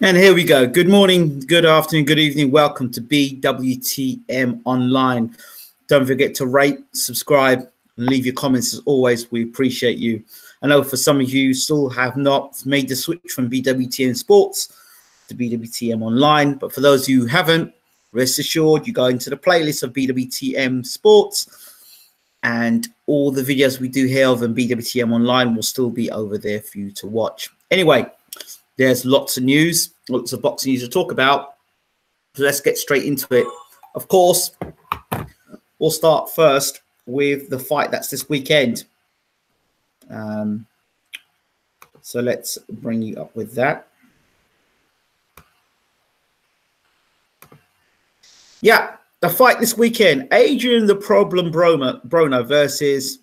And here we go. Good morning, good afternoon, good evening. Welcome to BWTM Online. Don't forget to rate, subscribe, and leave your comments as always. We appreciate you. I know for some of you still have not made the switch from BWTM Sports to BWTM Online, but for those of you who haven't, rest assured you go into the playlist of BWTM Sports and all the videos we do here over BWTM Online will still be over there for you to watch. Anyway, there's lots of news, lots of boxing news to talk about. So let's get straight into it. Of course, we'll start first with the fight that's this weekend. So let's bring you up with that. Yeah, the fight this weekend. Adrian the Problem Broner versus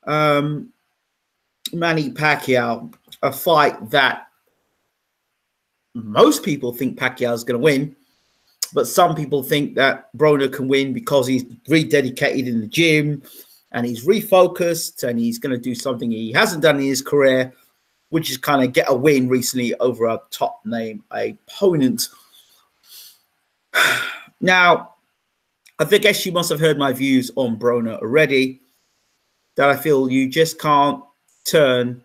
Manny Pacquiao. A fight that most people think Pacquiao is going to win, but some people think that Broner can win because he's rededicated in the gym and he's refocused and he's going to do something he hasn't done in his career, which is kind of get a win recently over a top name opponent. Now, I guess you must have heard my views on Broner already, that I feel you just can't turn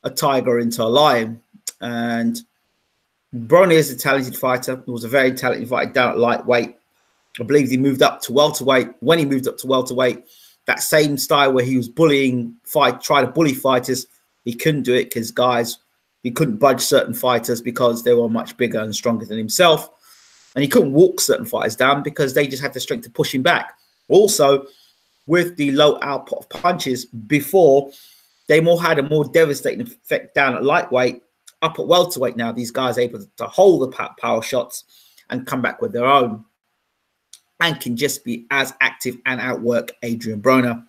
a tiger into a lion. And Broner is a talented fighter. He was a very talented fighter down at lightweight. I believe he moved up to welterweight. When he moved up to welterweight, that same style where he was try to bully fighters, he couldn't do it because he couldn't budge certain fighters because they were much bigger and stronger than himself. And he couldn't walk certain fighters down because they just had the strength to push him back. Also, with the low output of punches before, they had a more devastating effect down at lightweight. Up at welterweight now, these guys are able to hold the power shots and come back with their own and can just be as active and outwork Adrian Broner.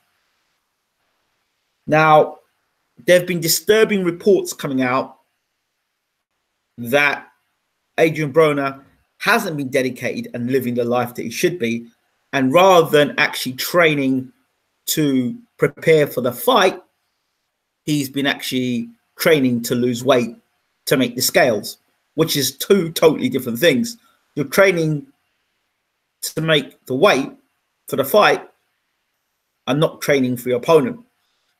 Now, there have been disturbing reports coming out that Adrian Broner hasn't been dedicated and living the life that he should be. And rather than actually training to prepare for the fight, he's been actually training to lose weight to make the scales, which is two totally different things. You're training to make the weight for the fight and not training for your opponent.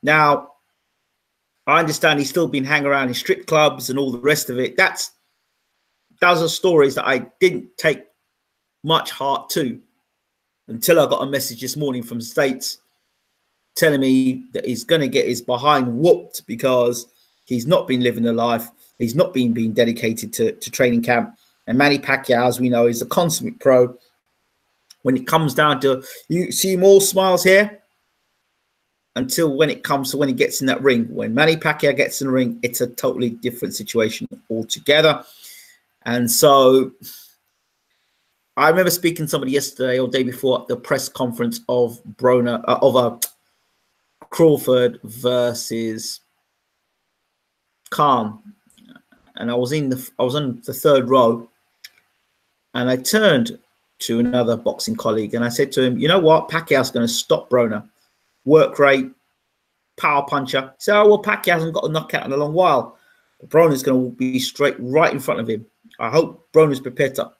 Now, I understand he's still been hanging around in strip clubs and all the rest of it. Those are stories that I didn't take much heart to until I got a message this morning from the States telling me that he's going to get his behind whooped because he's not been living the life. He's not been dedicated to training camp. And Manny Pacquiao, as we know, is a consummate pro. When it comes down to, you see more smiles here until when it comes to when he gets in that ring. When Manny Pacquiao gets in the ring, it's a totally different situation altogether. And so I remember speaking to somebody yesterday or day before at the press conference of Broner, Crawford versus Khan. And I was on the third row, and I turned to another boxing colleague and I said to him, you know what? Pacquiao's going to stop Broner. Work rate, power puncher. He said, oh, well, Pacquiao hasn't got a knockout in a long while. Broner's going to be straight right in front of him. I hope Broner's prepared to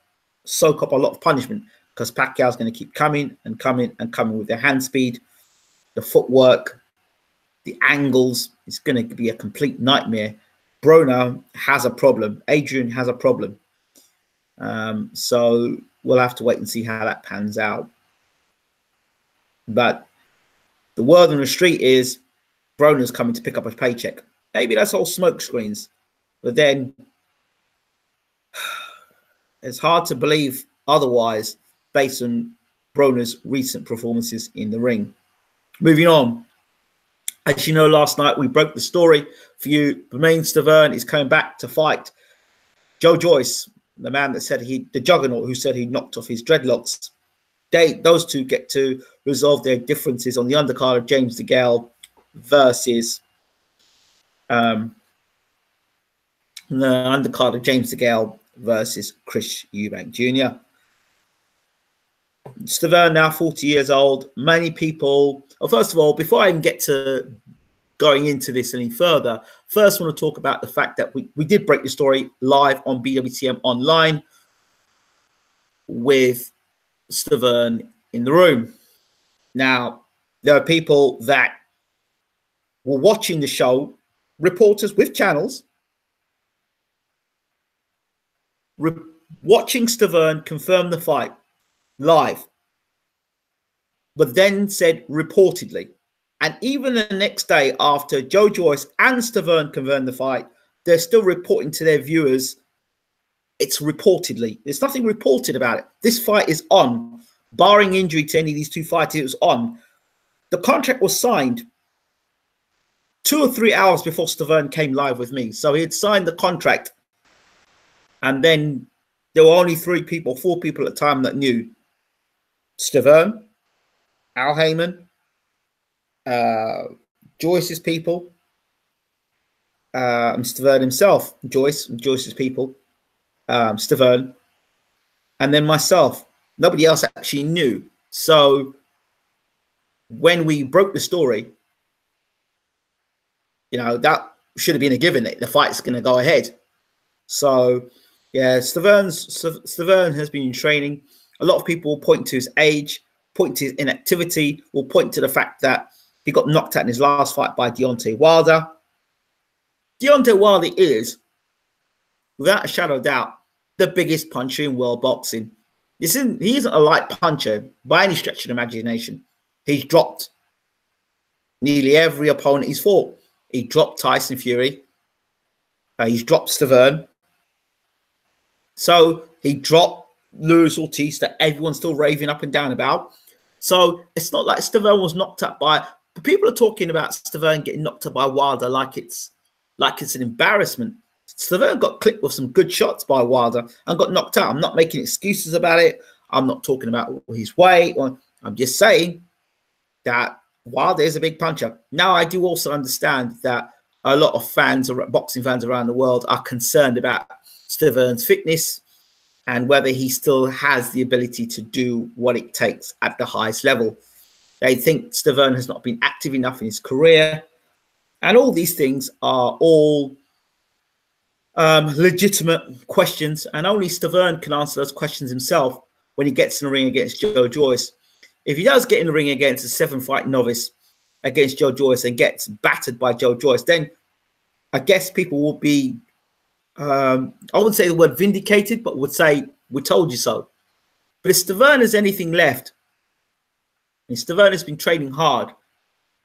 soak up a lot of punishment because Pacquiao's going to keep coming and coming and coming with the hand speed, the footwork, the angles. It's going to be a complete nightmare. Broner has a problem. Adrian has a problem. So we'll have to wait and see how that pans out. But the word on the street is Broner's coming to pick up a paycheck. Maybe that's all smoke screens. But then it's hard to believe otherwise based on Broner's recent performances in the ring. Moving on. As you know, last night we broke the story for you. Stiverne is coming back to fight Joe Joyce, the man that said the juggernaut who said he knocked off his dreadlocks. Those two get to resolve their differences on the undercard of James DeGale versus the undercard of James DeGale versus Chris Eubank Jr. Stiverne now 40 years old. Many people, well, first of all, before I even get to going into this any further, first I want to talk about the fact that we did break the story live on BWTM Online with Stiverne in the room. Now, there are people that were watching the show, reporters with channels, watching Stiverne confirm the fight live, but then said reportedly. And even the next day after Joe Joyce and Stiverne confirmed the fight, they're still reporting to their viewers it's reportedly. There's nothing reported about it. This fight is on. Barring injury to any of these two fighters, it was on. The contract was signed 2 or 3 hours before Stiverne came live with me. So he had signed the contract. And then there were only 4 people at the time that knew. Stiverne, Al Heyman, Joyce's people, Stiverne himself, Joyce's people, Stiverne, and then myself. Nobody else actually knew. So when we broke the story, you know, that should have been a given. The fight's going to go ahead. So yeah, Stiverne has been in training. A lot of people point to his age, point to his inactivity, will point to the fact that he got knocked out in his last fight by Deontay Wilder. Deontay Wilder is, without a shadow of doubt, the biggest puncher in world boxing. He isn't a light puncher by any stretch of the imagination. He's dropped nearly every opponent he's fought. He dropped Tyson Fury. He's dropped Stiverne. So he dropped Luis Ortiz that everyone's still raving up and down about. So it's not like Stiverne was knocked out by. But people are talking about Stiverne getting knocked out by Wilder like it's an embarrassment. Stiverne got clipped with some good shots by Wilder and got knocked out. I'm not making excuses about it. I'm not talking about his weight. I'm just saying that Wilder is a big puncher. Now, I do also understand that a lot of fans, boxing fans around the world, are concerned about Stiverne's fitness and whether he still has the ability to do what it takes at the highest level. They think Stiverne has not been active enough in his career. And all these things are all legitimate questions, and only Stiverne can answer those questions himself when he gets in the ring against Joe Joyce. If he does get in the ring against a 7-fight novice against Joe Joyce and gets battered by Joe Joyce, then I guess people will be, I wouldn't say the word vindicated, but would say, we told you so. But if Stiverne has anything left, and Stiverne has been training hard,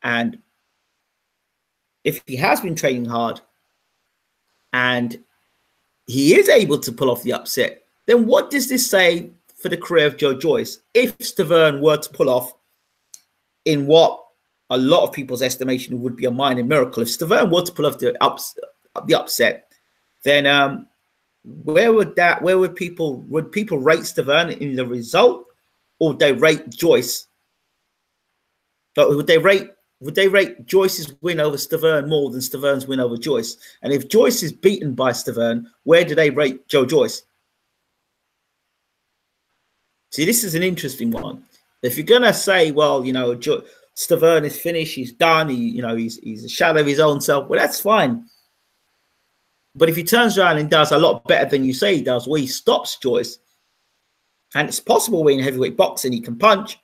and if he has been training hard, and he is able to pull off the upset, then what does this say for the career of Joe Joyce? If Stiverne were to pull off in what a lot of people's estimation would be a minor miracle, if Stiverne were to pull off the upset, then would people rate Stiverne in the result, or would they rate Joyce? But would they rate Joyce's win over Stiverne more than Stiverne's win over Joyce? And if Joyce is beaten by Stiverne, where do they rate Joe Joyce? See, this is an interesting one. If you're going to say, well, you know, Stiverne is finished, he's done, he's a shadow of his own self, well, that's fine. But if he turns around and does a lot better than you say he does, where he stops Joyce, and it's possible in heavyweight boxing he can punch,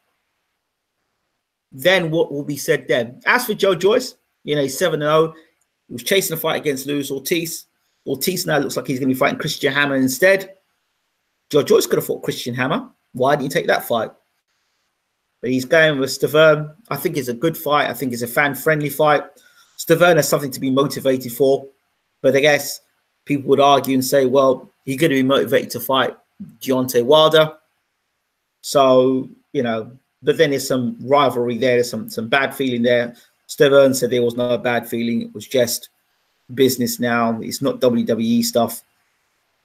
then what will be said then? As for Joe Joyce, you know, he's 7-0. He was chasing a fight against Luis Ortiz. Ortiz now looks like he's going to be fighting Christian Hammer instead. Joe Joyce could have fought Christian Hammer. Why didn't he take that fight? But he's going with Stiverne. I think it's a good fight. I think it's a fan-friendly fight. Stiverne has something to be motivated for. But I guess people would argue and say, well, he's going to be motivated to fight Deontay Wilder. So, you know, but then there's some rivalry there. There's some bad feeling there. Stiverne said there was no bad feeling. It was just business now. It's not WWE stuff.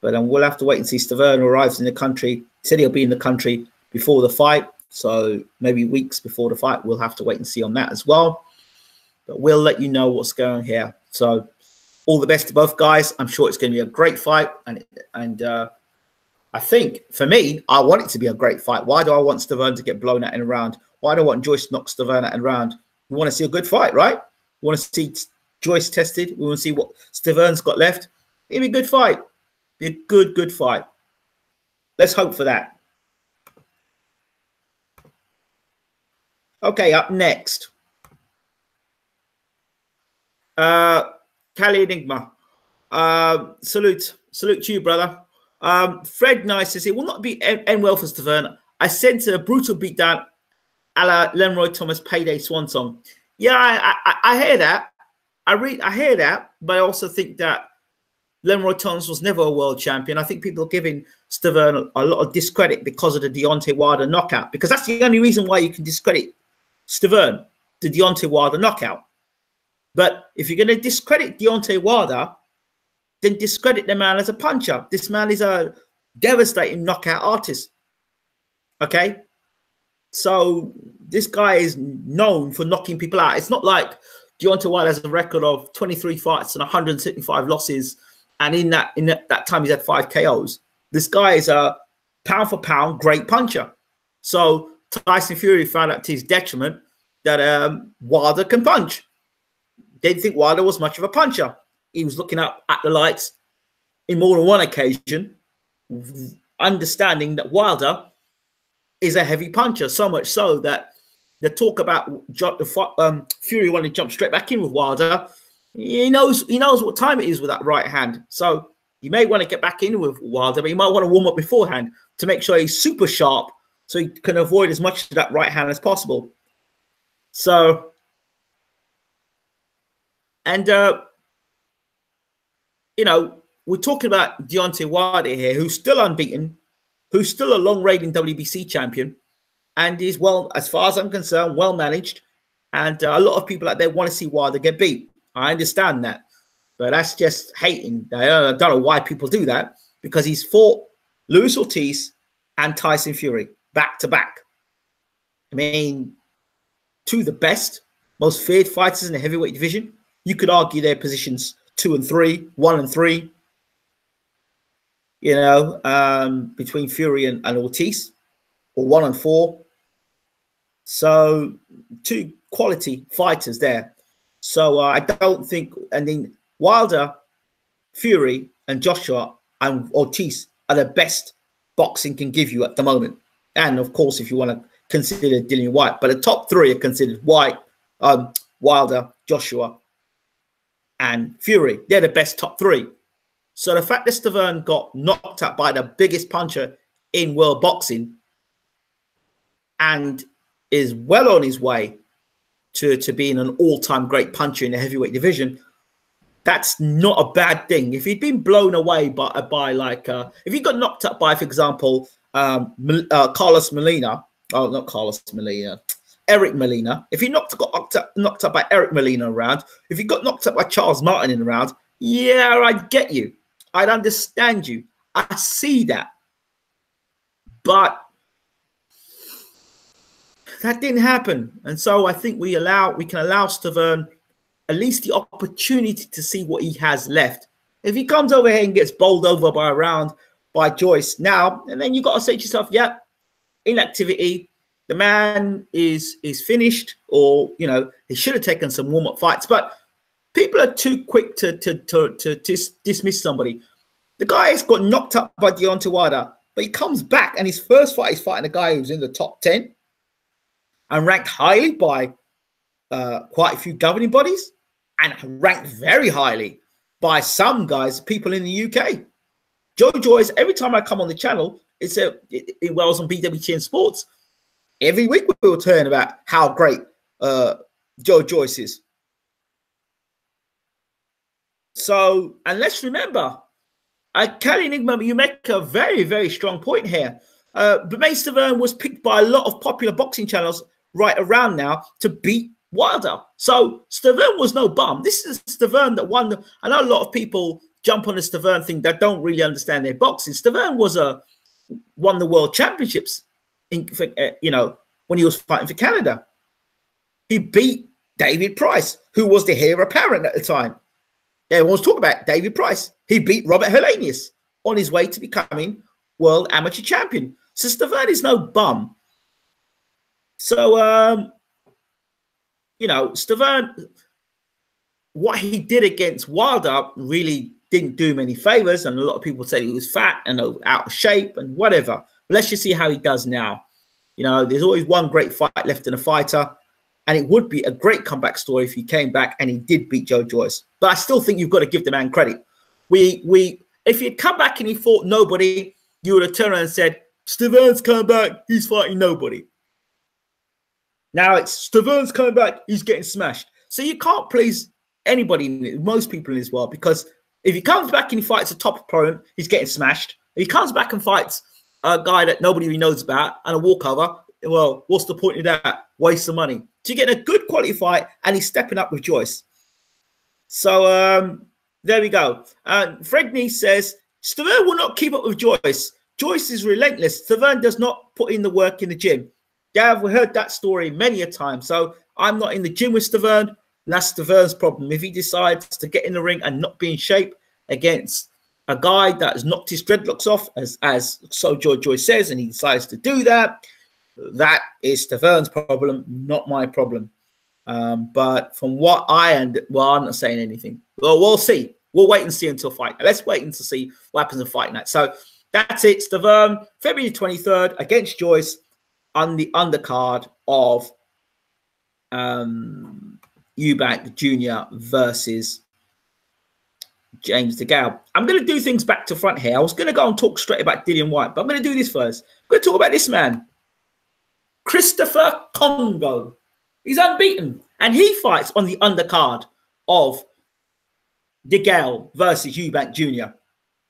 But we'll have to wait and see. Stiverne arrives in the country. He said he'll be in the country before the fight. So maybe weeks before the fight. We'll have to wait and see on that as well. But we'll let you know what's going on here. So all the best to both guys. I'm sure it's going to be a great fight. And I think, for me, I want it to be a great fight. Why do I want Stiverne to get blown out in a round? Why do I want Joyce to knock Stiverne out in a round? We want to see a good fight, right? We want to see Joyce tested. We want to see what Stiverne's got left. It'll be a good fight. Be a good fight. Let's hope for that. Okay, up next. Cali Enigma. Salute to you, brother. Fred Nice says it will not be end well for Stiverne. I sense a brutal beatdown a la Leroy Thomas payday swan song. Yeah, I hear that. I hear that, but I also think that Leroy Thomas was never a world champion. I think people are giving Stiverne a lot of discredit because of the Deontay Wilder knockout, because that's the only reason why you can discredit Stiverne, the Deontay Wilder knockout. But if you're going to discredit Deontay Wilder, then discredit the man as a puncher. This man is a devastating knockout artist. Okay? So this guy is known for knocking people out. It's not like Deontay Wilder has a record of 23 fights and 175 losses, and in that time he's had 5 KOs. This guy is a pound for pound great puncher. So Tyson Fury found out to his detriment that Wilder can punch. Didn't think Wilder was much of a puncher. He was looking up at the lights in more than one occasion, understanding that Wilder is a heavy puncher, so much so that the talk about Fury wanting to jump straight back in with Wilder, he knows what time it is with that right hand. So you may want to get back in with Wilder, but you might want to warm up beforehand to make sure he's super sharp so he can avoid as much of that right hand as possible. So, and you know, we're talking about Deontay Wilder here, who's still unbeaten, who's still a long-reigning WBC champion, and is, well, as far as I'm concerned, well managed. And a lot of people out there want to see Wilder get beat. I understand that, but that's just hating. I don't know why people do that, because he's fought Luis Ortiz and Tyson Fury back to back. I mean, two of the best, most feared fighters in the heavyweight division. You could argue their positions 2 and 3, 1 and 3. You know, between Fury and Ortiz, or 1 and 4. So 2 quality fighters there. So I don't think, and then Wilder, Fury, and Joshua and Ortiz are the best boxing can give you at the moment. And of course, if you want to consider Dillian Whyte, but the top 3 are considered Whyte, Wilder, Joshua, and Fury. They're the best top 3. So the fact that Stiverne got knocked out by the biggest puncher in world boxing and is well on his way to being an all-time great puncher in the heavyweight division, that's not a bad thing. If he'd been blown away by like, if he got knocked up by, for example, Carlos Molina, oh, not Carlos Molina, Eric Molina. If he got knocked up by Eric Molina around, if he got knocked up by Charles Martin in the round, yeah, I'd get you. I'd understand you. I see that. But that didn't happen. And so I think we can allow Stiverne at least the opportunity to see what he has left. If he comes over here and gets bowled over by a round by Joyce now, and then you got to say to yourself, yeah, inactivity, the man is finished, or, you know, he should have taken some warm-up fights. But people are too quick to dismiss somebody. The guy has got knocked up by Deontay Wilder, but he comes back, and his first fight is fighting a guy who's in the top 10 and ranked highly by quite a few governing bodies, and ranked very highly by some guys, people in the UK. Joe Joyce, every time I come on the channel, it was on BWTM Sports. Every week we were talking about how great Joe Joyce is. So, and let's remember, Cali Enigma, you make a very, very strong point here. But Stiverne was picked by a lot of popular boxing channels right around now to beat Wilder. So Stiverne was no bum. This is Stiverne that won. I know a lot of people jump on the Stiverne thing that don't really understand their boxing. Stiverne won the world championships you know, when he was fighting for Canada. He beat David Price, who was the heir apparent at the time. Everyone was talking about David Price. He beat Robert Helenius on his way to becoming world amateur champion. So Stiverne is no bum. So, you know, Stiverne, what he did against Wilder really didn't do him any favors, and a lot of people say he was fat and out of shape and whatever. But let's just see how he does now. You know, there's always one great fight left in a fighter, and it would be a great comeback story if he came back and he did beat Joe Joyce. But I still think you've got to give the man credit. If he'd come back and he fought nobody, you would have turned around and said, Stiverne's coming back, he's fighting nobody. Now it's Stiverne's coming back, he's getting smashed. So you can't please anybody, most people in this world, because if he comes back and he fights a top opponent, he's getting smashed. If he comes back and fights a guy that nobody really knows about and a walkover, well, what's the point of that? Waste of money. So you get a good quality fight, and he's stepping up with Joyce. So there we go. Fred Nee says, Stiverne will not keep up with Joyce. Joyce is relentless. Stiverne does not put in the work in the gym. Yeah, I've heard that story many a time. So I'm not in the gym with Stiverne. That's Stiverne's problem. If he decides to get in the ring and not be in shape against a guy that has knocked his dreadlocks off, as So Joyce says, and he decides to do that, that is Stiverne's problem, not my problem. But from what I'm not saying anything. Well, we'll see. We'll wait and see until fight. Let's wait and see what happens in fight night. So that's it. Stiverne, February 23rd against Joyce on the undercard of Eubank Jr. versus James DeGale. I'm going to do things back to front here. I was going to go and talk straight about Dillian Whyte, but I'm going to do this first. I'm going to talk about this man, Christopher Kongo. He's unbeaten, and he fights on the undercard of DeGale versus Eubank Jr.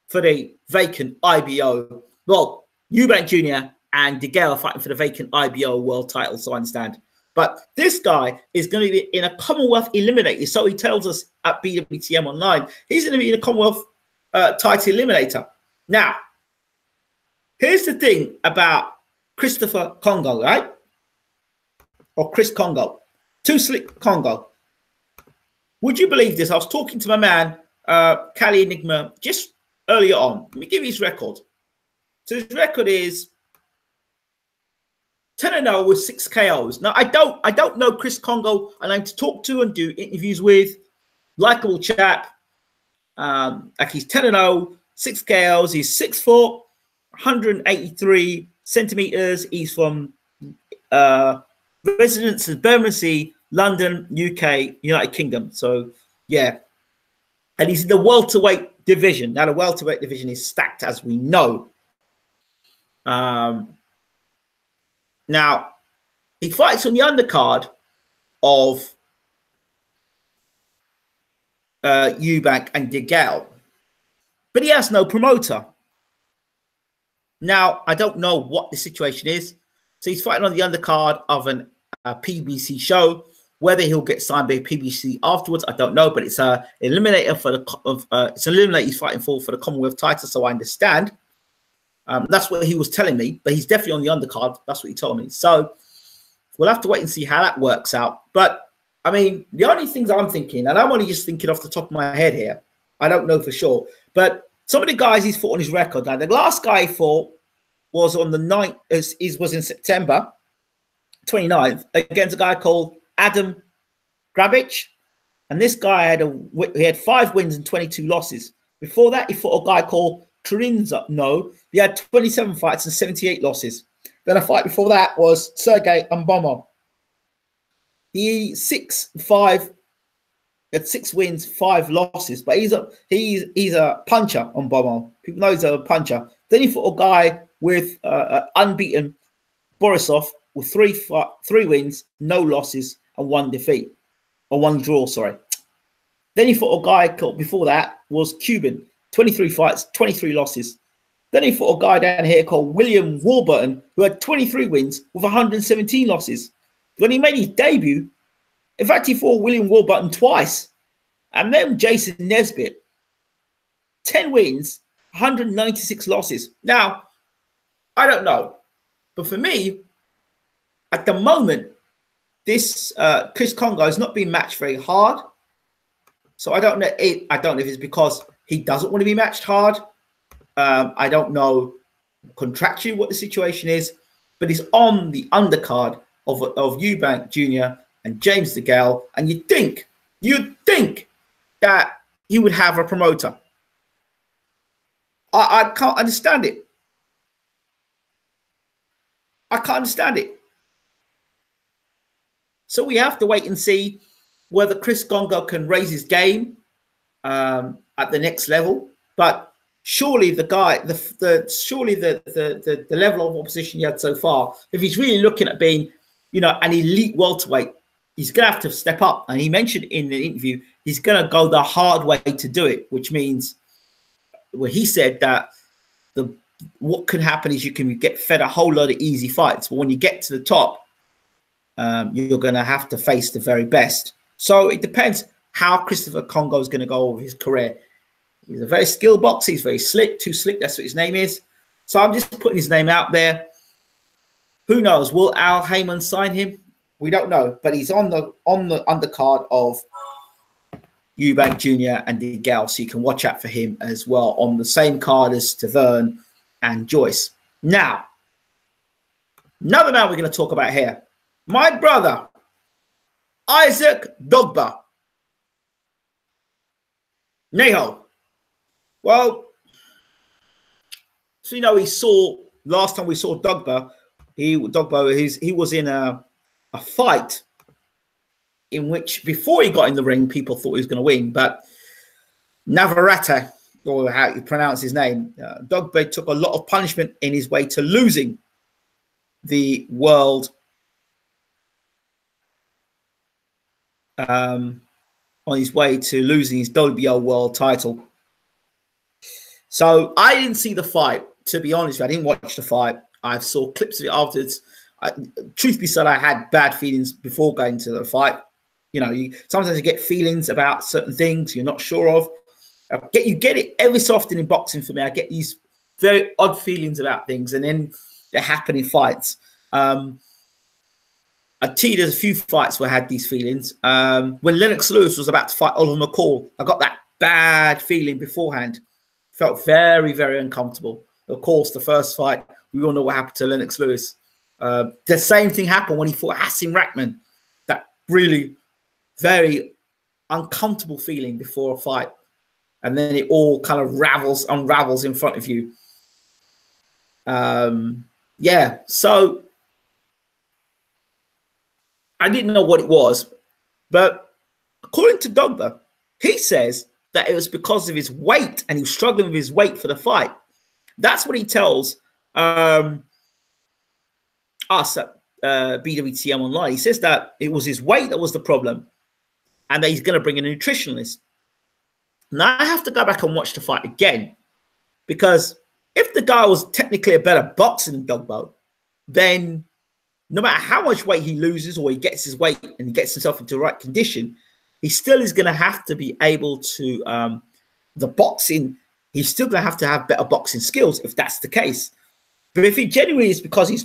for the vacant IBO. Well, Eubank Jr. and DeGale are fighting for the vacant IBO world title, so I understand. But this guy is going to be in a Commonwealth Eliminator. So he tells us at BWTM Online, he's going to be in a Commonwealth title eliminator. Now, here's the thing about Christopher Kongo, right? Or Chris Kongo. Too Slick Kongo. Would you believe this? I was talking to my man, Cali Enigma, just earlier on. Let me give you his record. So his record is 10-0 with 6 KOs. Now, I don't know Chris Kongo. I like to talk to and do interviews with. Likeable chap. Like he's 10-0, 6 KOs. He's 6 foot, 183 centimeters. He's from residence of Bermondsey, London, UK, United Kingdom. So, yeah. And he's in the welterweight division. Now, the welterweight division is stacked, as we know. Now, he fights on the undercard of Eubank and DeGale, but he has no promoter. Now, I don't know what the situation is. So he's fighting on the undercard of a PBC show. Whether he'll get signed by PBC afterwards, I don't know. But it's an eliminator for it's an eliminator he's fighting for the Commonwealth title. So I understand. That's what he was telling me, but he's definitely on the undercard. That's what he told me. So we'll have to wait and see how that works out. But, I mean, the only things I'm thinking, and I'm only just thinking off the top of my head here, I don't know for sure, but some of the guys he's fought on his record. Now, the last guy he fought was on the 9th, was in September 29th against a guy called Adam Grabich. And this guy he had 5 wins and 22 losses. Before that, he fought a guy called Trinza. He had 27 fights and 78 losses. Then a fight before that was Sergey Mbomo. He had 6 wins, 5 losses, but he's a puncher on Mbomo. People know he's a puncher. Then he fought a guy with unbeaten Borisov with 3 wins, no losses, and 1 defeat, or 1 draw. Sorry. Then he fought a guy called, before that was Cuban. 23 fights, 23 losses. Then he fought a guy down here called William Warburton, who had 23 wins with 117 losses. When he made his debut, in fact, he fought William Warburton twice. And then Jason Nesbitt, 10 wins, 196 losses. Now, I don't know. But for me, at the moment, this Chris Kongo has not been matched very hard. So I don't know if it's because he doesn't want to be matched hard. I don't know contractually what the situation is, but he's on the undercard of Eubank Jr. and James DeGale. And you'd think that he would have a promoter. I can't understand it. I can't understand it. So we have to wait and see whether Chris Kongo can raise his game at the next level. But surely the guy, surely the level of opposition he had so far, if he's really looking at being, you know, an elite welterweight, he's going to have to step up. And he mentioned in the interview, he's going to go the hard way to do it, which means, well, he said that what can happen is you can get fed a whole lot of easy fights, but when you get to the top, you're going to have to face the very best. So it depends how Christopher Kongo is going to go over his career. He's a very skilled boxer. He's very slick, too slick. That's what his name is. So I'm just putting his name out there. Who knows? Will Al Heyman sign him? We don't know, but he's on the undercard of Eubank Jr. and DeGale, so you can watch out for him as well on the same card as Stiverne and Joyce. Now, another man we're going to talk about here, my brother, Isaac Dogboe. Neho. Well, so you know, last time we saw Dogboe, he was in a fight in which before he got in the ring, people thought he was going to win, but Navarrete, or how you pronounce his name, Dogboe took a lot of punishment in his way to losing the world on his way to losing his WBO world title. So I didn't see the fight, to be honest. I didn't watch the fight. I saw clips of it afterwards. Truth be said, I had bad feelings before going to the fight. You know, sometimes you get feelings about certain things you're not sure of. You get it every so often in boxing for me. I get these very odd feelings about things, and then they happen in fights. I tell you, there's a few fights where I had these feelings. When Lennox Lewis was about to fight Oliver McCall, I got that bad feeling beforehand. Felt very, very uncomfortable. Of course, the first fight, we all know what happened to Lennox Lewis. The same thing happened when he fought Hasim Rahman. That really very uncomfortable feeling before a fight. And then it all kind of unravels in front of you. Yeah, so I didn't know what it was. But according to Dogboe, he says that it was because of his weight and he was struggling with his weight for the fight. That's what he tells us at BWTM Online. He says that it was his weight that was the problem and that he's going to bring a nutritionist. Now I have to go back and watch the fight again, because if the guy was technically a better boxer than Dogboe, then no matter how much weight he loses or he gets his weight and he gets himself into the right condition, he still is going to have to be able to, the boxing, he's still going to have better boxing skills if that's the case. But if he genuinely is because he's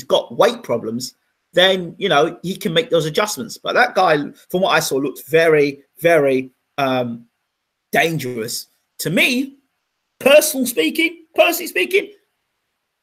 got weight problems, then, you know, he can make those adjustments. But that guy, from what I saw, looked very, very dangerous. To me, personally speaking,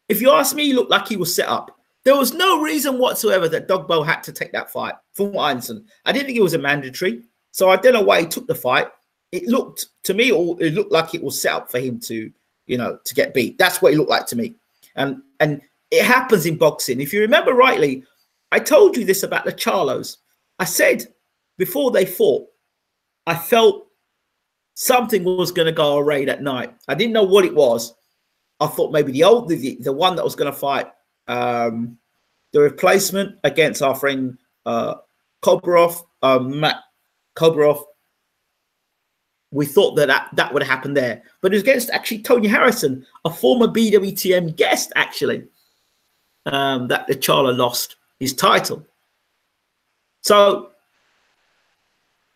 if you ask me, he looked like he was set up. There was no reason whatsoever that Dogboe had to take that fight, from what I understand. I didn't think it was a mandatory, so I don't know why he took the fight. It looked, to me, it looked like it was set up for him to, you know, to get beat. That's what it looked like to me. And it happens in boxing. If you remember rightly, I told you this about the Charlos. I said before they fought, I felt something was going to go awry that night. I didn't know what it was. I thought maybe the one that was going to fight the replacement against our friend Kobrov, Matt Kobrov. We thought that would happen there, but it was against actually Tony Harrison, a former BWTM guest, actually, that the Charlo lost his title. So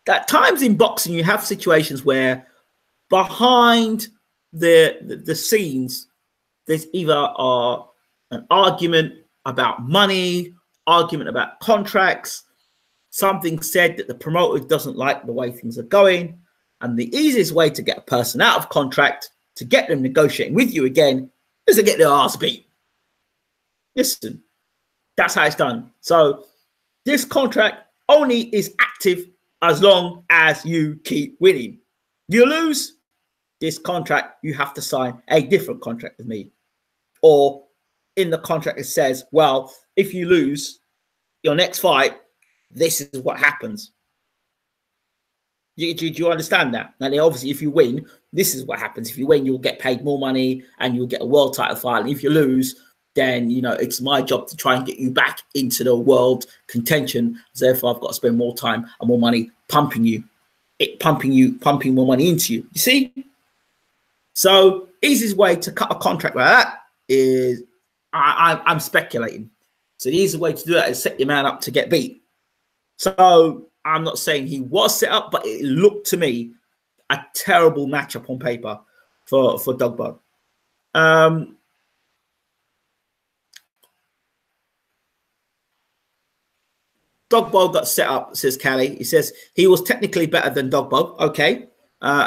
at times in boxing, you have situations where behind the scenes, there's either an argument about money, argument about contracts, something said that the promoter doesn't like the way things are going. And the easiest way to get a person out of contract, to get them negotiating with you again, is to get their ass beat. Listen, that's how it's done. So this contract only is active as long as you keep winning. You lose this contract, you have to sign a different contract with me. Or in the contract, it says, well, if you lose your next fight, this is what happens. Do you understand that? And then obviously, if you win, this is what happens. If you win, you'll get paid more money and you'll get a world title fight. And if you lose, then, you know, it's my job to try and get you back into the world contention. Therefore, I've got to spend more time and more money pumping more money into you. You see? So easiest way to cut a contract like that is, I'm speculating. So the easiest way to do that is set your man up to get beat. So I'm not saying he was set up, but it looked to me a terrible matchup on paper for Dogboe. Dogboe got set up, says Callie. He says he was technically better than Dogboe. Okay.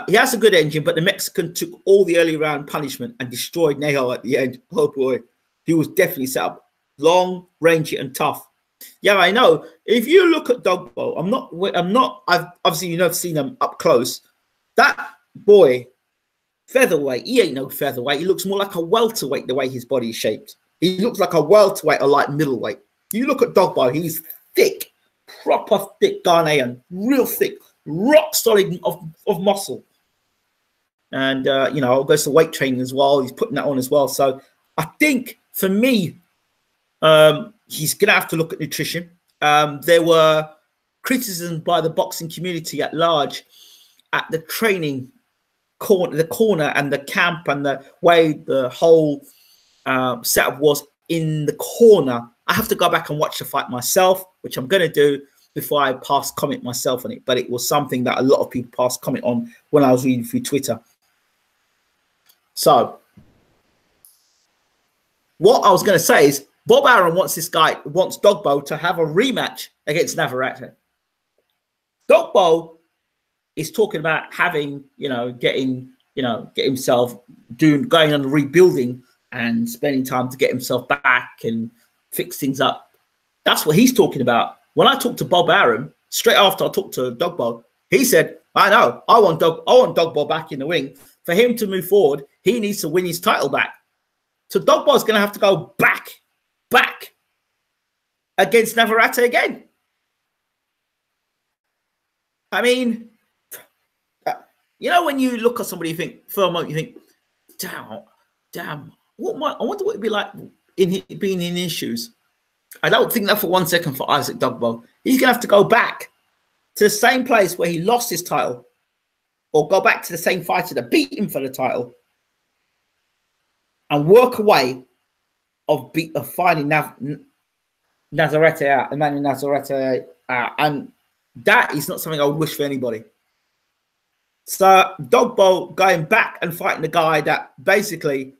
He has a good engine, but the Mexican took all the early round punishment and destroyed Neho at the end. Oh boy. He was definitely set up. Long, rangy, and tough. Yeah, I know. If you look at Dogboe, I've obviously, you know, I've seen him up close. That boy, featherweight, he ain't no featherweight. He looks more like a welterweight the way his body is shaped. He looks like a welterweight or like middleweight. You look at Dogboe, he's thick, proper thick Ghanaian, real thick, rock solid of muscle. And, you know, goes to weight training as well. He's putting that on as well. So I think for me, he's going to have to look at nutrition. There were criticisms by the boxing community at large at the training corner and the camp and the way the whole setup was in the corner. I have to go back and watch the fight myself, which I'm going to do before I pass comment myself on it. But it was something that a lot of people passed comment on when I was reading through Twitter. So what I was going to say is, Bob Arum wants Dogboe to have a rematch against Navarrete. Dogboe is talking about having, getting himself going on rebuilding and spending time to get himself back and fix things up. That's what he's talking about. When I talked to Bob Arum, straight after I talked to Dogboe, he said, I know, I want Dogboe back in the ring. For him to move forward, he needs to win his title back. So Dogboe's going to have to go back against Navarrete again. I mean, when you look at somebody, you think, for a moment, you think, damn, I wonder what it'd be like being in his shoes. I don't think that for 1 second for Isaac Dogboe. He's going to have to go back to the same place where he lost his title, or go back to the same fighter that beat him for the title, and work a way of finding Nazarete out, Emmanuel Nazarete out. And that is not something I would wish for anybody. So Dogboe going back and fighting the guy that basically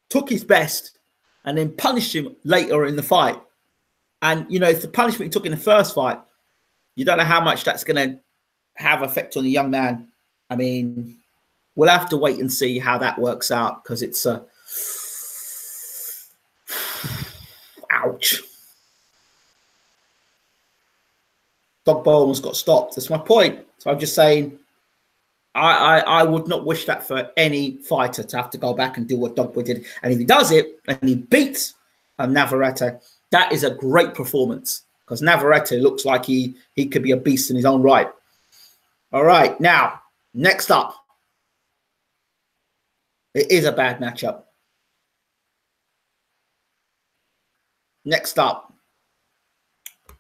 took his best and then punished him later in the fight. And, if the punishment he took in the first fight, you don't know how much that's going to have effect on the young man. I mean, we'll have to wait and see how that works out, because it's ouch. Dogboe almost got stopped. That's my point. So I'm just saying, I would not wish that for any fighter, to have to go back and do what Dogboe did. And if he does it and he beats Navarrete, that is a great performance, because Navarrete looks like he could be a beast in his own right. All right, now, next up. It is a bad matchup. Next up.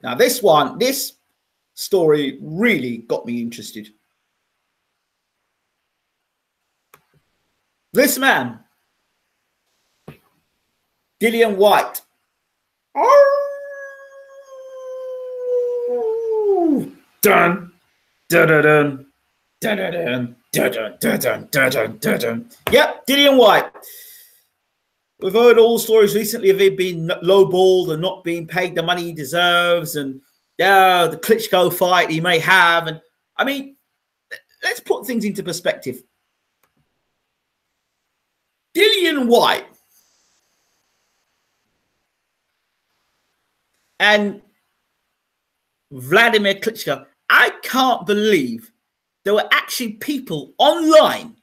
Now, this story really got me interested. This man, Dillian Whyte. Oh, dun, dun, dun, dun, dun, dun, dun, dun, dun, dun, dun, dun, dun. Yep, Dillian Whyte. We've heard all stories recently of him being lowballed and not being paid the money he deserves, and the Klitschko fight he may have. And I mean, let's put things into perspective. Dillian Whyte, and Vladimir Klitschko. I can't believe there were actually people online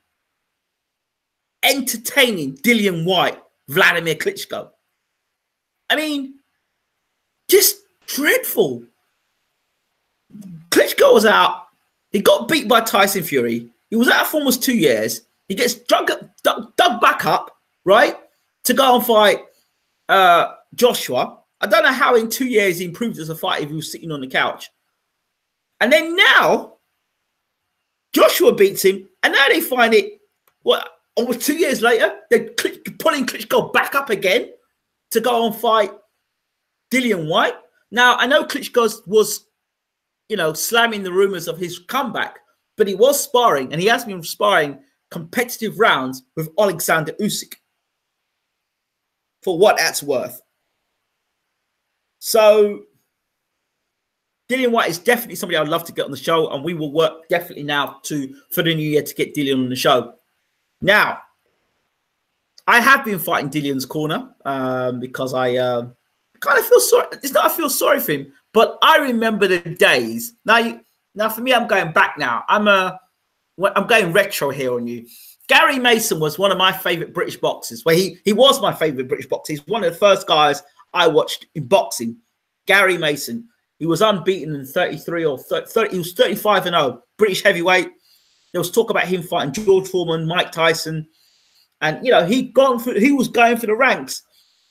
entertaining Dillian Whyte, Vladimir Klitschko. I mean, just dreadful. Klitschko was out. He got beat by Tyson Fury. He was out for almost 2 years. He gets dug back up, right, to go and fight Joshua. I don't know how in 2 years he improved as a fighter if he was sitting on the couch. And then now, Joshua beats him, and now they find it, what, almost 2 years later, they're pulling Klitschko back up again to go and fight Dillian Whyte. Now, I know Klitschko was, you know, slamming the rumors of his comeback, but he was sparring, and he has been sparring competitive rounds with Alexander Usyk, for what that's worth. So Dillian Whyte is definitely somebody I'd love to get on the show, and we will work definitely now for the new year to get Dillian on the show. Now, I have been fighting Dillian's corner because I kind of feel sorry. It's not I feel sorry for him, but I remember the days. Now for me, I'm going back now. I'm going retro here on you. Gary Mason was one of my favorite British boxers. Well, he was my favorite British boxer. He's one of the first guys I watched in boxing. Gary Mason. He was unbeaten in 33 or 30. He was 35-0, British heavyweight. There was talk about him fighting George Foreman, Mike Tyson, and you know he was going for the ranks.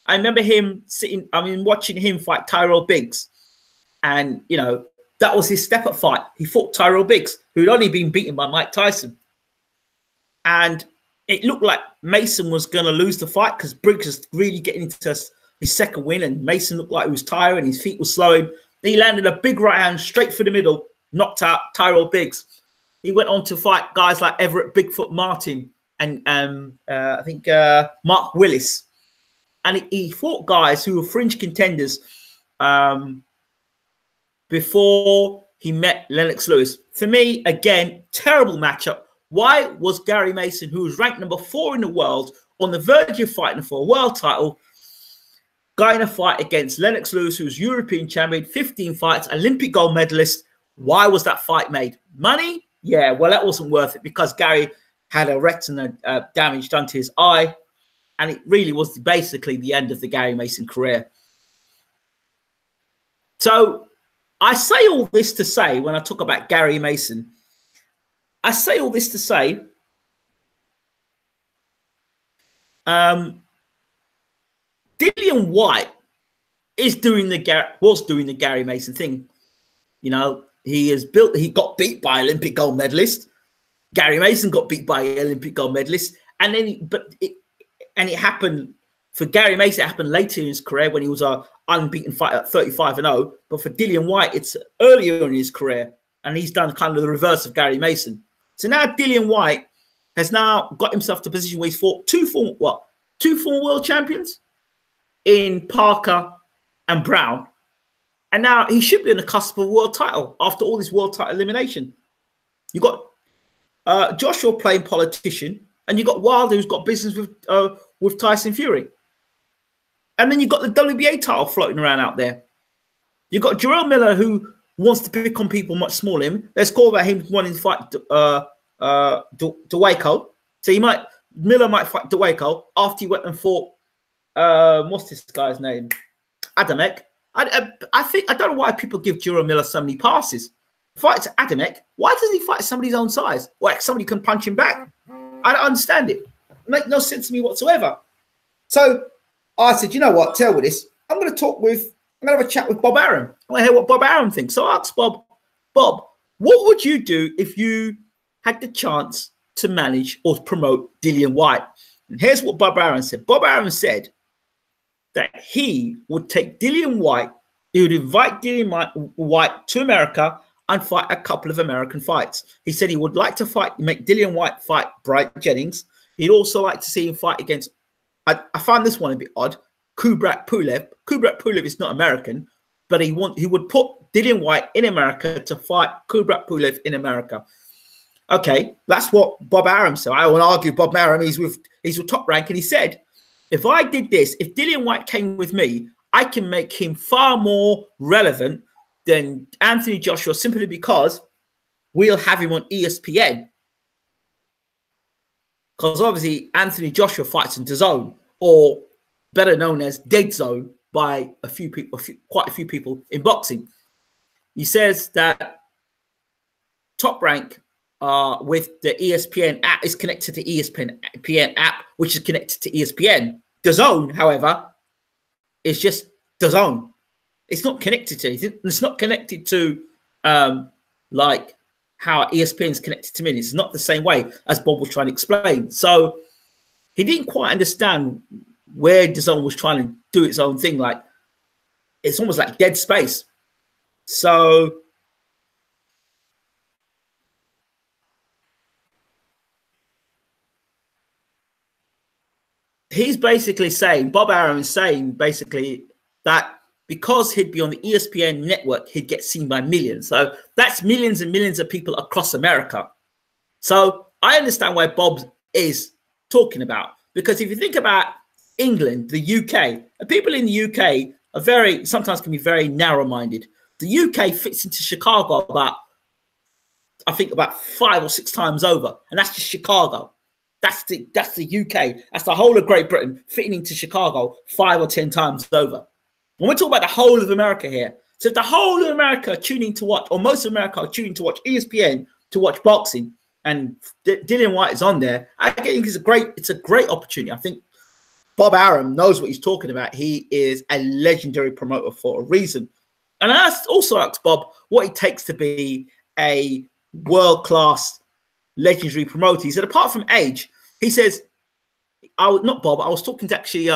I remember him watching him fight Tyrell Biggs, and you know that was his step-up fight. He fought Tyrell Biggs, who had only been beaten by Mike Tyson, and it looked like Mason was going to lose the fight because Briggs was really getting into his second win, and Mason looked like he was tired and his feet were slowing. He landed a big right hand straight for the middle, knocked out Tyrell Biggs. He went on to fight guys like Everett Bigfoot Martin and I think Mark Willis. And he fought guys who were fringe contenders before he met Lennox Lewis. For me, again, terrible matchup. Why was Gary Mason, who was ranked number 4 in the world, on the verge of fighting for a world title, going to fight against Lennox Lewis, who was European champion, 15 fights, Olympic gold medalist? Why was that fight made? Money? Yeah, well, that wasn't worth it because Gary had a retina damage done to his eye, and it really was basically the end of the Gary Mason career. So I say all this to say, when I talk about Gary Mason, I say all this to say Dillian Whyte was doing the Gary Mason thing. You know, he got beat by Olympic gold medalist. Gary Mason got beat by Olympic gold medalist. And then, it happened for Gary Mason, it happened later in his career when he was an unbeaten fighter at 35-0. But for Dillian Whyte, it's earlier in his career. And he's done kind of the reverse of Gary Mason. So now Dillian Whyte has now got himself to a position where he's fought two former world champions in Parker and Brown. And now he should be on the cusp of a world title after all this world title elimination. You got Joshua playing politician, and you got Wilder, who's got business with Tyson Fury. And then you got the WBA title floating around out there. You got Jarrell Miller, who wants to pick on people much smaller than him. Let's call about him wanting to fight Dwayko. So Miller might fight Dwayko after he went and fought what's this guy's name? Adamek. I think I don't know why people give Jarrell Miller so many passes. Fights Adamek. Why doesn't he fight somebody's own size? Like somebody can punch him back. I don't understand it. It makes no sense to me whatsoever. So I said, you know what? Tell me this. I'm going to have a chat with Bob Arum. I want to hear what Bob Arum thinks. So I asked Bob, what would you do if you had the chance to manage or promote Dillian Whyte? And here's what Bob Arum said. Bob Arum said that he would take Dillian Whyte, he would invite Dillian Whyte to America and fight a couple of American fights. He said he would like to make Dillian Whyte fight Bryce Jennings. He'd also like to see him fight against, I find this one a bit odd, Kubrat Pulev. Kubrat Pulev is not American, but he would put Dillian Whyte in America to fight Kubrat Pulev in America. Okay, that's what Bob Arum said. I won't argue Bob Arum, he's with Top Rank, and he said, if I did this, if Dillian Whyte came with me, I can make him far more relevant than Anthony Joshua simply because we'll have him on ESPN. Because obviously Anthony Joshua fights in DAZN, or better known as Dead Zone by a few people, quite a few people in boxing. He says that Top Rank with the ESPN app is connected to ESPN app, which is connected to ESPN. DAZN, however, is just DAZN. It's not connected to anything. It's not connected to like how ESPN is connected to me. It's not the same way as Bob was trying to explain. So he didn't quite understand where DAZN was trying to do its own thing. Like, it's almost like dead space. So he's basically saying, Bob Arum is saying basically that because he'd be on the ESPN network, he'd get seen by millions. So that's millions and millions of people across America. So I understand why Bob is talking about, because if you think about England, the UK, people in the UK are sometimes can be very narrow-minded. The UK fits into Chicago I think about 5 or 6 times over, and that's just Chicago. That's the UK. That's the whole of Great Britain fitting into Chicago 5 or 10 times over. When we're talking about the whole of America here, so if the whole of America are tuning to watch, or most of America are tuning to watch ESPN to watch boxing, and Dillian Whyte is on there, I think it's a great opportunity. I think Bob Arum knows what he's talking about. He is a legendary promoter for a reason. And I also asked Bob what it takes to be a world-class legendary promoter. He said, apart from age, he says, not Bob, I was talking to actually,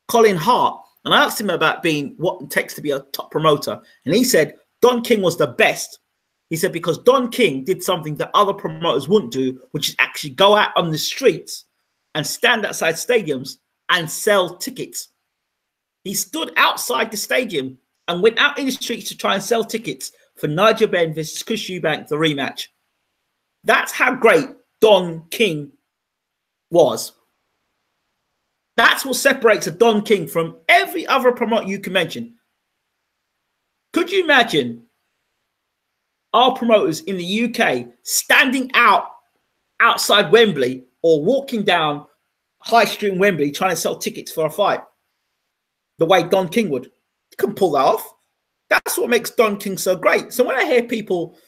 Colin Hart, and I asked him about what it takes to be a top promoter. And he said, Don King was the best. He said, because Don King did something that other promoters wouldn't do, which is actually go out on the streets and stand outside stadiums and sell tickets. He stood outside the stadium and went out in the streets to try and sell tickets for Nigel Benn versus Chris Eubank, the rematch. That's how great Don King was. That's what separates a Don King from every other promoter you can mention. Could you imagine our promoters in the UK standing outside Wembley or walking down High Street in Wembley trying to sell tickets for a fight the way Don King would? You couldn't pull that off. That's what makes Don King so great. So when I hear people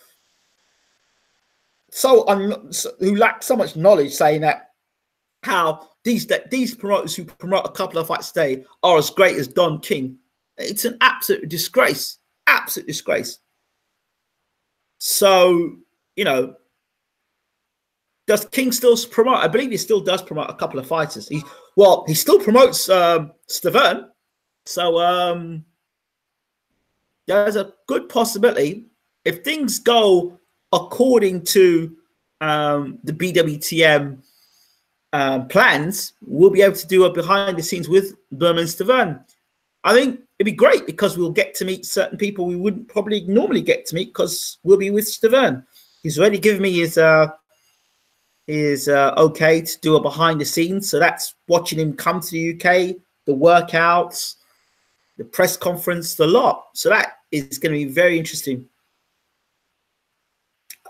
who lack so much knowledge saying that how these promoters who promote a couple of fights a day are as great as Don King, it's an absolute disgrace. Absolute disgrace. So, you know, does King still promote? I believe he still does promote a couple of fighters. He still promotes Stiverne. So there's a good possibility if things go according to the BWTM plans, we'll be able to do a behind the scenes with Berman Stiverne. I think it'd be great because we'll get to meet certain people we wouldn't probably normally get to meet because we'll be with Stiverne. He's already given me his okay to do a behind the scenes. So that's watching him come to the UK, the workouts, the press conference, the lot. So that is going to be very interesting.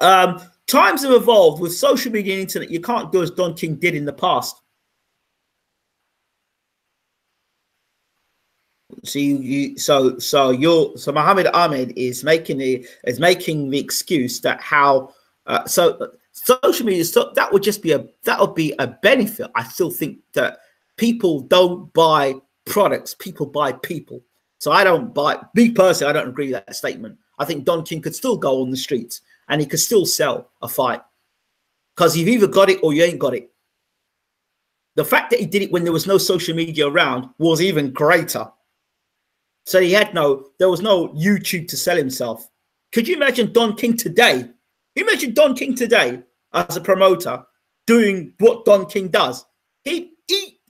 Times have evolved with social media and internet. You can't do as Don King did in the past. So Muhammad Ahmed is making the excuse that so social media stuff that would be a benefit. I still think that people don't buy products, people buy people. So me personally, I don't agree with that statement. I think Don King could still go on the streets and he could still sell a fight because you've either got it or you ain't got it. The fact that he did it when there was no social media around was even greater. So there was no YouTube to sell himself. Could you imagine Don King today? Imagine Don King today as a promoter doing what Don King does. He'd eat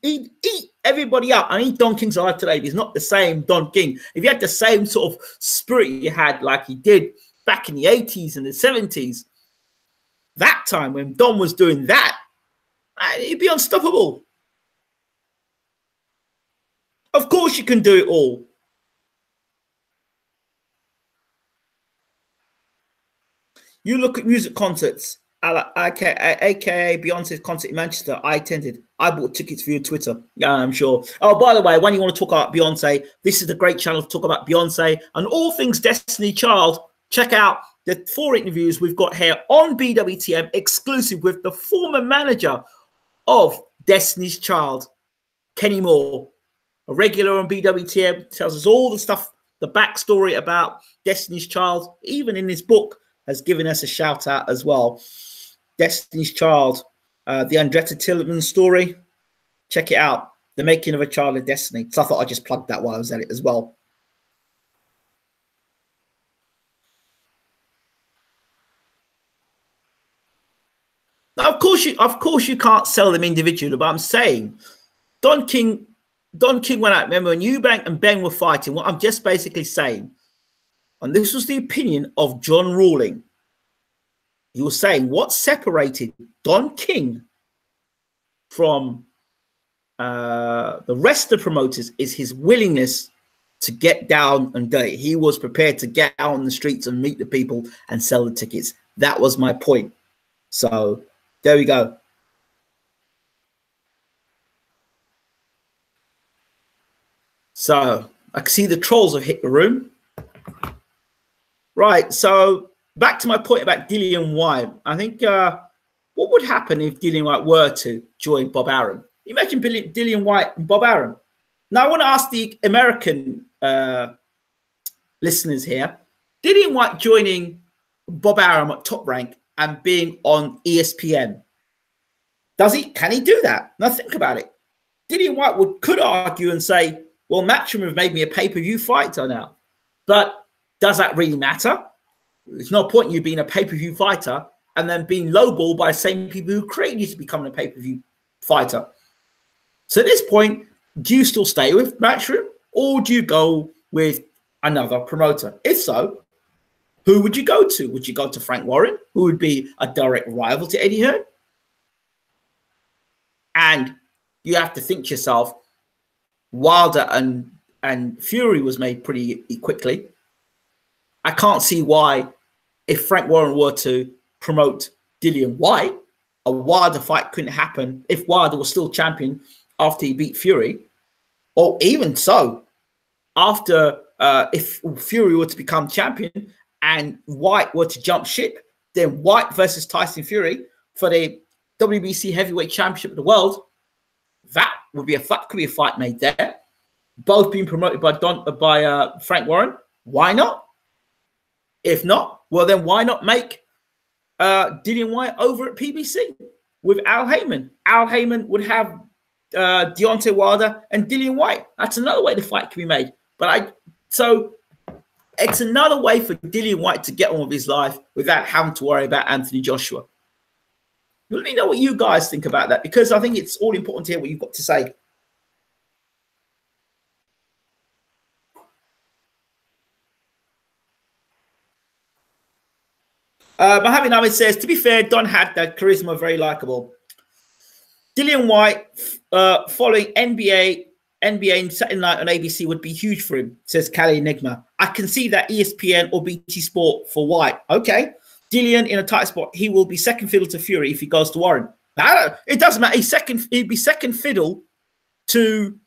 everybody up. I mean, Don King's alive today. He's not the same Don King. If he had the same sort of spirit he had like he did back in the 80s and the 70s, that time when Don was doing that, he'd be unstoppable. Of course you can do it all. You look at music concerts, aka Beyonce's concert in Manchester. I attended. I bought tickets via Twitter. Yeah, I'm sure. Oh, by the way, when you want to talk about Beyonce, this is the great channel to talk about Beyonce and all things Destiny Child. Check out the 4 interviews we've got here on BWTM, exclusive with the former manager of Destiny's Child, Kenny Moore, a regular on BWTM, tells us all the stuff, the backstory about Destiny's Child, even in his book, has given us a shout out as well. Destiny's Child, the Andretta Tillman story. Check it out. The Making of a Child of Destiny. So I thought I'd just plug that while I was at it as well. Now, of course you can't sell them individually, but I'm saying Don King went out. Remember when Eubank and Ben were fighting? What I'm just basically saying, and this was the opinion of John Rawling. He was saying what separated Don King from the rest of the promoters is his willingness to get down and dirty. He was prepared to get out on the streets and meet the people and sell the tickets. That was my point. So there we go. So I can see the trolls have hit the room. Right. So back to my point about Dillian Whyte. I think what would happen if Dillian Whyte were to join Bob Arum? Imagine Dillian Whyte and Bob Arum. Now, I want to ask the American listeners here, Dillian Whyte joining Bob Arum at Top Rank and being on ESPN. Can he do that? Now, think about it. Dillian Whyte could argue and say, well, Matchroom have made me a pay-per-view fighter now. But does that really matter? There's no point in you being a pay-per-view fighter and then being lowballed by the same people who created you to become a pay-per-view fighter. So at this point, do you still stay with Matchroom or do you go with another promoter? If so, who would you go to? Would you go to Frank Warren, who would be a direct rival to Eddie Hearn? And you have to think to yourself, Wilder and Fury was made pretty quickly. I can't see why, if Frank Warren were to promote Dillian Whyte, a Wilder fight couldn't happen if Wilder was still champion after he beat Fury. Or even so, after if Fury were to become champion and Whyte were to jump ship, then Whyte versus Tyson Fury for the WBC Heavyweight Championship of the world, that could be a fight made there. Both being promoted by Frank Warren. Why not? If not, well, then why not make Dillian Whyte over at PBC with Al Heyman? Al Heyman would have Deontay Wilder and Dillian Whyte. That's another way the fight can be made. So it's another way for Dillian Whyte to get on with his life without having to worry about Anthony Joshua. Let me know what you guys think about that, because I think it's all important to hear what you've got to say. Mohammed Ahmed says, to be fair, Don had that charisma, very likable. Dillian Whyte following NBA and Saturday night on ABC would be huge for him, says Cali Enigma. I can see that ESPN or BT Sport for Whyte. Okay. Dillian in a tight spot. He will be second fiddle to Fury if he goes to Warren. It doesn't matter. He'd be second fiddle to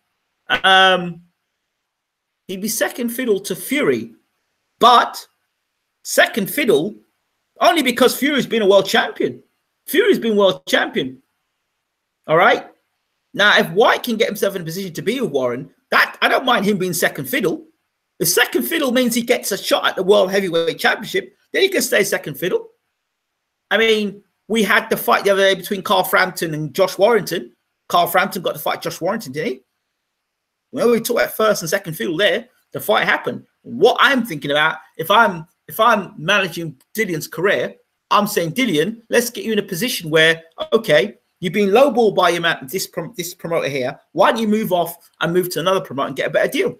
Fury, but second fiddle only because Fury's been a world champion. Fury's been world champion. All right. Now, if Whyte can get himself in a position to be with Warren, that I don't mind him being second fiddle. If second fiddle means he gets a shot at the World Heavyweight Championship, then he can stay second fiddle. I mean, we had the fight the other day between Carl Frampton and Josh Warrington. Carl Frampton got to fight Josh Warrington, didn't he? Well, we talked about first and second fiddle there. The fight happened. What I'm thinking about, if I'm managing Dillian's career, I'm saying, Dillian, let's get you in a position where, okay, you've been lowballed by this promoter here. Why don't you move off and move to another promoter and get a better deal?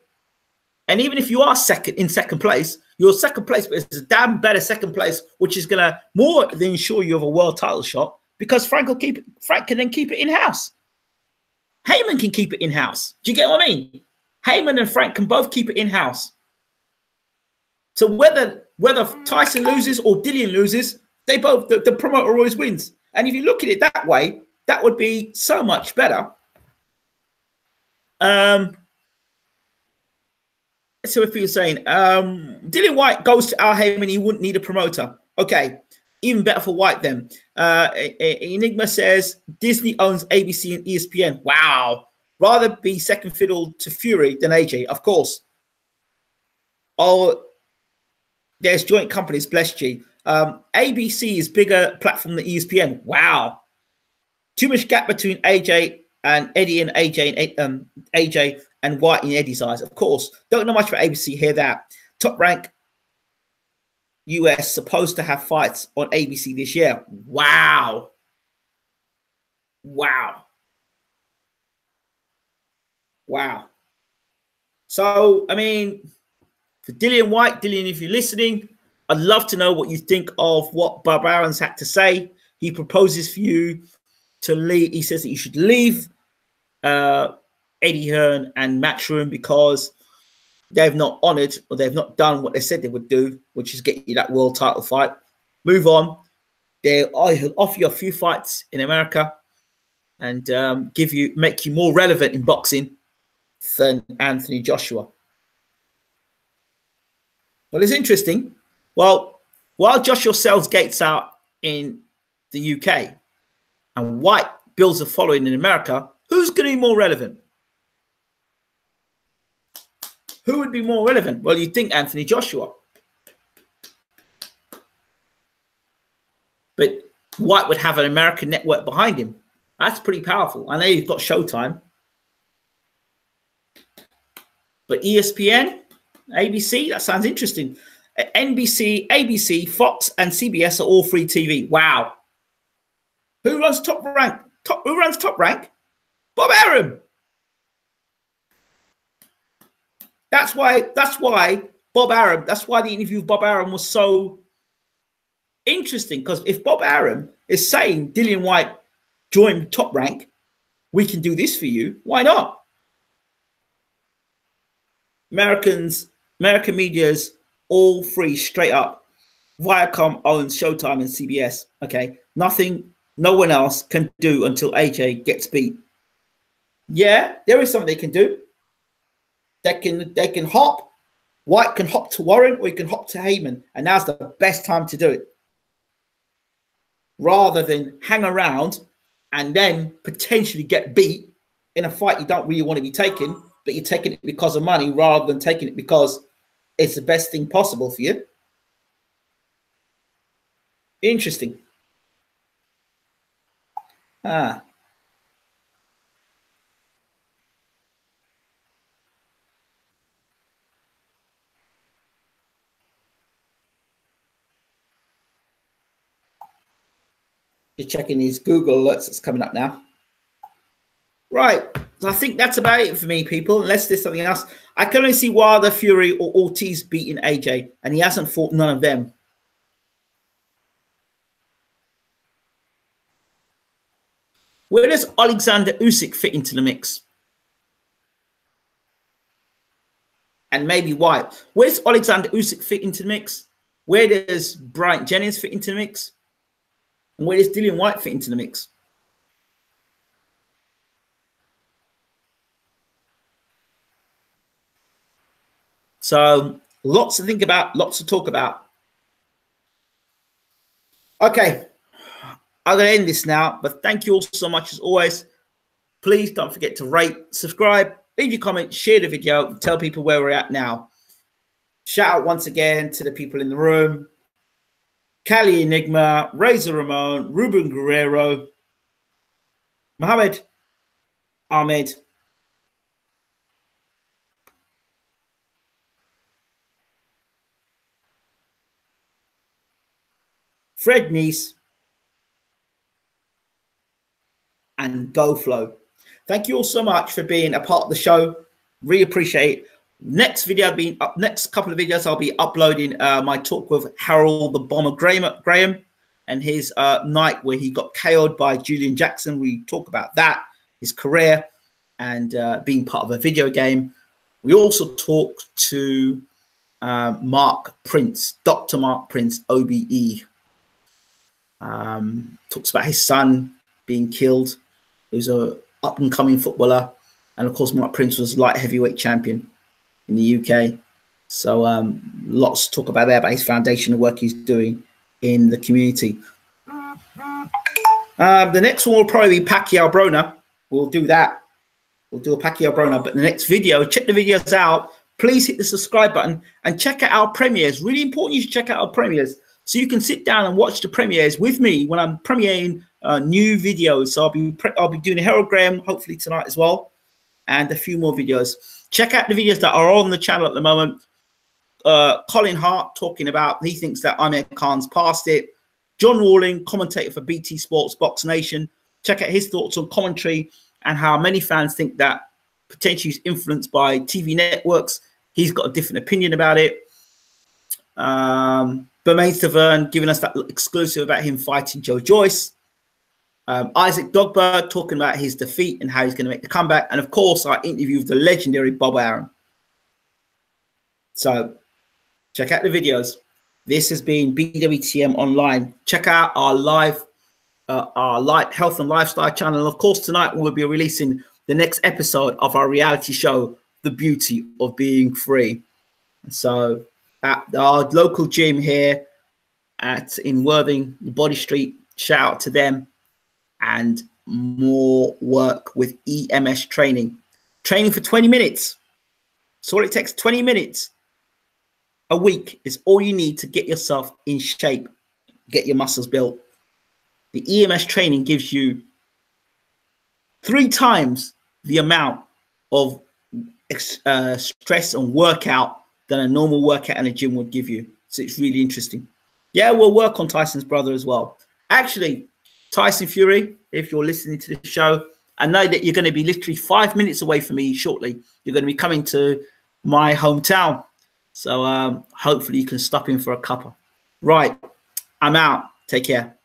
And even if you are in second place, you're second place, but it's a damn better second place, which is going to more than ensure you have a world title shot, because Frank can then keep it in-house. Heyman can keep it in-house. Do you get what I mean? Heyman and Frank can both keep it in-house. So whether Tyson loses or Dillian loses, They both, the promoter always wins. And if you look at it that way, that would be so much better. So if you're saying Dillian Whyte goes to Al Heyman, he wouldn't need a promoter. Okay, even better for Whyte then. Enigma says Disney owns ABC and ESPN. Wow. Rather be second fiddle to Fury than AJ, of course. Oh, there's joint companies, bless you. ABC is bigger platform than ESPN. Wow. Too much gap between AJ and Eddie and AJ and AJ and Whyte in Eddie's eyes. Of course. Don't know much about ABC. Hear that. Top Rank US supposed to have fights on ABC this year. Wow. Wow. Wow. So, I mean, for Dillian Whyte, Dillian, if you're listening, I'd love to know what you think of what Bob Aaron's had to say. He proposes for you to leave. He says that you should leave Eddie Hearn and Matchroom because they've not honored or they've not done what they said they would do, which is get you that world title fight. Move on. They'll offer you a few fights in America and make you more relevant in boxing than Anthony Joshua. Well, it's interesting. Well, while Joshua sells gates out in the UK and Whyte builds a following in America, who's going to be more relevant? Who would be more relevant? Well, you'd think Anthony Joshua. But Whyte would have an American network behind him. That's pretty powerful. I know you've got Showtime. But ESPN, ABC, that sounds interesting. NBC, ABC, Fox, and CBS are all free TV. Wow. Who runs Top Rank? Who runs Top Rank? Bob Arum. That's why Bob Arum, that's why the interview with Bob Arum was so interesting. Because if Bob Arum is saying Dillian Whyte join Top Rank, we can do this for you. Why not? American media's all free, straight up. Viacom owns Showtime and CBS. Okay, nothing, no one else can do until AJ gets beat. Yeah, there is something they can do. They can hop. Whyte can hop to Warren, or he can hop to Heyman, and now's the best time to do it. Rather than hang around and then potentially get beat in a fight you don't really want to be taking, but you're taking it because of money rather than taking it because it's the best thing possible for you. Interesting. Ah. Just checking these Google alerts that's coming up now. Right. So I think that's about it for me, people. Unless there's something else. I can only see Wilder, Fury, or Ortiz beating AJ, and he hasn't fought none of them. Where does Alexander Usyk fit into the mix? And maybe Whyte. Where does Alexander Usyk fit into the mix? Where does Bryant Jennings fit into the mix? And where does Dillian Whyte fit into the mix? So lots to think about, lots to talk about. Okay, I'm going to end this now, but thank you all so much as always. Please don't forget to rate, subscribe, leave your comment, share the video, tell people where we're at now. Shout out once again to the people in the room. Cali Enigma, Razor Ramon, Ruben Guerrero, Mohammed, Ahmed, Fred Neese, and GoFlow. Thank you all so much for being a part of the show. Really appreciate it. Next video, next couple of videos, I'll be uploading my talk with Harold the Bomber Graham and his night where he got KO'd by Julian Jackson. We talk about that, his career, and being part of a video game. We also talk to Mark Prince, Dr. Mark Prince, OBE. Talks about his son being killed. He was a up and coming footballer, and of course, Mark Prince was light heavyweight champion in the UK. So lots to talk about there, about his foundational work he's doing in the community. The next one will probably be Pacquiao Broner. We'll do that. We'll do a Pacquiao Broner. But the next video, check the videos out. Please hit the subscribe button and check out our premieres. Really important you should check out our premieres, so you can sit down and watch the premieres with me when I'm premiering new videos. So I'll be doing a Herald Graham hopefully tonight as well, and a few more videos. Check out the videos that are on the channel at the moment. Colin Hart talking about, he thinks that Amir Khan's past it. John Rawling, commentator for BT Sports Box Nation. Check out his thoughts on commentary and how many fans think that potentially is influenced by TV networks. He's got a different opinion about it. Stiverne giving us that exclusive about him fighting Joe Joyce. Isaac Dogboe talking about his defeat and how he's going to make the comeback. And of course, our interview with the legendary Bob Arum. So check out the videos. This has been BWTM Online. Check out our live health and lifestyle channel. And of course, tonight we'll be releasing the next episode of our reality show, The Beauty of Being Free. So at our local gym here in Worthing, Body Street, shout out to them. And more work with EMS training for 20 minutes. So all it takes, 20 minutes a week is all you need to get yourself in shape, get your muscles built. The EMS training gives you 3 times the amount of stress and workout than a normal workout in a gym would give you. So it's really interesting. Yeah, we'll work on Tyson's brother as well. Actually, Tyson Fury, if you're listening to the show, I know that you're going to be literally 5 minutes away from me shortly. You're going to be coming to my hometown. So hopefully you can stop in for a cuppa. Right, I'm out. Take care.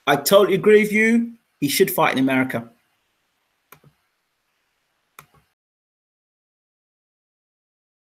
I totally agree with you. He should fight in America.